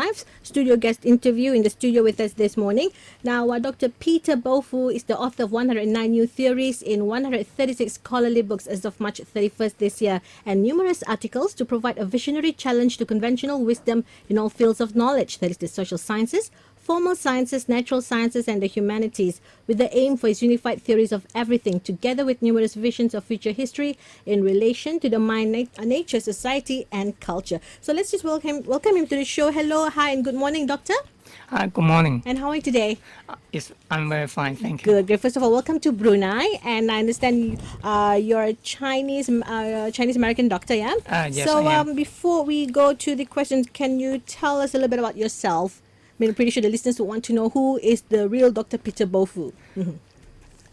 live studio guest interview in the studio with us this morning. Now, Dr. Peter Baofu is the author of 109 new theories in 136 scholarly books as of March 31st this year, and numerous articles to provide a visionary challenge to conventional wisdom in all fields of knowledge, that is the social sciences, formal sciences, natural sciences, and the humanities, with the aim for his unified theories of everything, together with numerous visions of future history in relation to the mind, nature, society, and culture. So let's just welcome him to the show. Hello, hi, and good morning, Doctor. Hi, good morning. And how are you today? I'm very fine, thank you. Good. First of all, welcome to Brunei, and I understand you're a Chinese American doctor, yeah? Yes, so I am. before we go to the questions, can you tell us a little bit about yourself? I mean, I'm pretty sure the listeners will want to know who is the real Dr. Peter Baofu. Mm-hmm.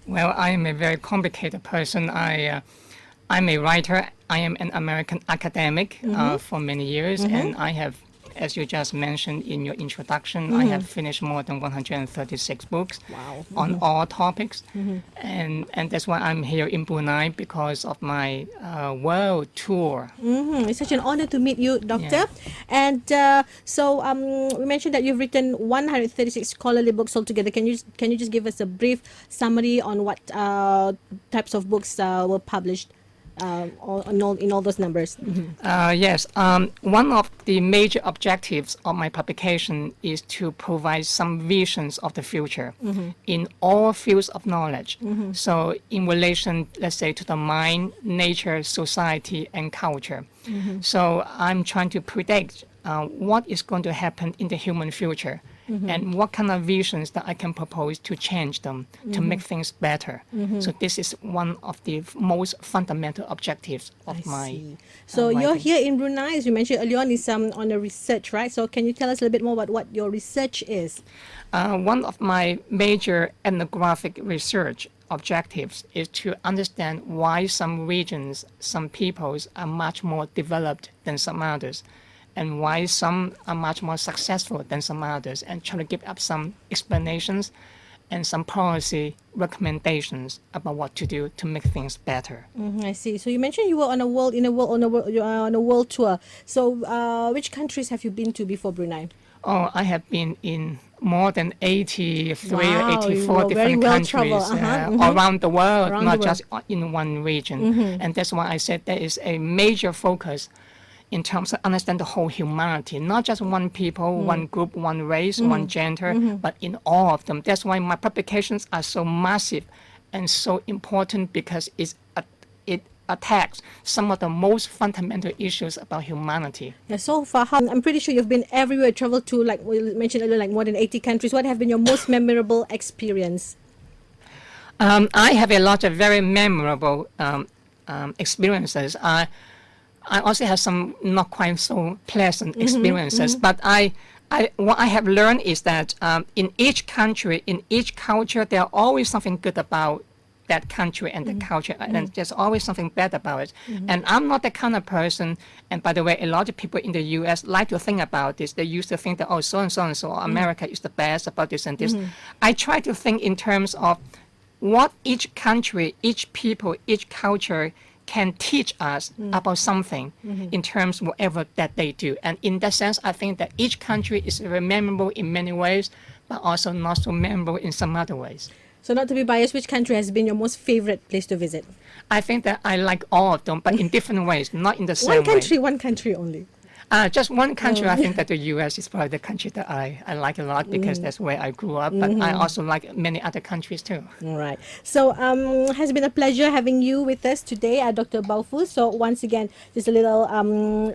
Well, I am a very complicated person. I'm a writer. I am an American academic for many years, and I have, as you just mentioned in your introduction, I have finished more than 136 books on all topics, and that's why I'm here in Brunei, because of my world tour. It's such an honor to meet you, Doctor. Yeah. And so we mentioned that you've written 136 scholarly books altogether. Can you just give us a brief summary on what types of books were published? In all those numbers. Yes. One of the major objectives of my publication is to provide some visions of the future in all fields of knowledge. So in relation, let's say, to the mind, nature, society, and culture. So I'm trying to predict what is going to happen in the human future. And what kind of visions that I can propose to change them, to make things better. So this is one of the most fundamental objectives of my So you're writing. here in Brunei, as you mentioned earlier on, is on a research, right? So can you tell us a little bit more about what your research is? One of my major ethnographic research objectives is to understand why some regions, some peoples are much more developed than some others, and why some are much more successful than some others, and try to give up some explanations and some policy recommendations about what to do to make things better. I see. So you mentioned you were on a world tour. So which countries have you been to before Brunei? Oh, I have been in more than 83 Wow, or 84 you were very different well countries traveled. around the world, Around not the world. just in one region. And that's why I said there is a major focus in terms of understand the whole humanity, not just one people, one group, one race, one gender, but in all of them. That's why my publications are so massive and so important, because it attacks some of the most fundamental issues about humanity. Yeah, so far, I'm pretty sure you've been everywhere, traveled to, like we mentioned earlier, like more than 80 countries. What have been your most memorable experience? I have a lot of very memorable experiences. I also have some not quite so pleasant experiences, but what I have learned is that in each country, in each culture, there are always something good about that country and the culture, and there's always something bad about it. And I'm not that kind of person. And by the way, a lot of people in the U.S. like to think about this. They used to think that, oh, so and so and so, America is the best about this and this. I try to think in terms of what each country, each people, each culture can teach us about something in terms of whatever that they do. And in that sense, I think that each country is very memorable in many ways, but also not so memorable in some other ways. So not to be biased, which country has been your most favorite place to visit? I think that I like all of them, but in different ways, not in the same way. One country only. Just one country. I think that the U.S. is probably the country that I like a lot, because that's where I grew up. But I also like many other countries too. All right. So has been a pleasure having you with us today, Dr. Baofu. So once again, just a little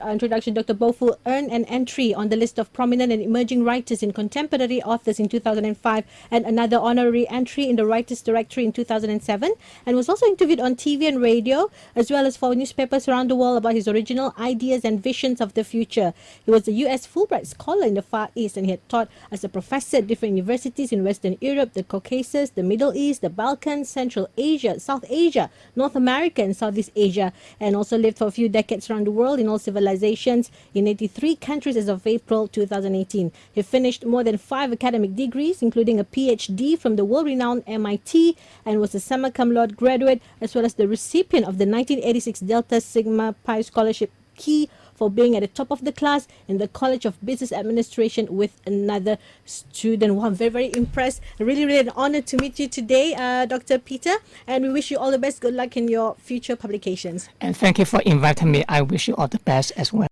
introduction. Dr. Baofu earned an entry on the list of prominent and emerging writers and contemporary authors in 2005, and another honorary entry in the Writers' Directory in 2007, and was also interviewed on TV and radio, as well as for newspapers around the world, about his original ideas and visions of the future. He was a U.S. Fulbright scholar in the Far East, and he had taught as a professor at different universities in Western Europe, the Caucasus, the Middle East, the Balkans, Central Asia, South Asia, North America, and Southeast Asia, and also lived for a few decades around the world in all civilizations in 83 countries as of April 2018. He finished more than 5 academic degrees, including a PhD from the world-renowned MIT, and was a summa cum laude graduate, as well as the recipient of the 1986 Delta Sigma Pi Scholarship key for being at the top of the class in the College of Business Administration with another student. Wow, I'm very, very impressed. Really, really an honor to meet you today, Dr. Peter. And we wish you all the best. Good luck in your future publications. And thank you for inviting me. I wish you all the best as well.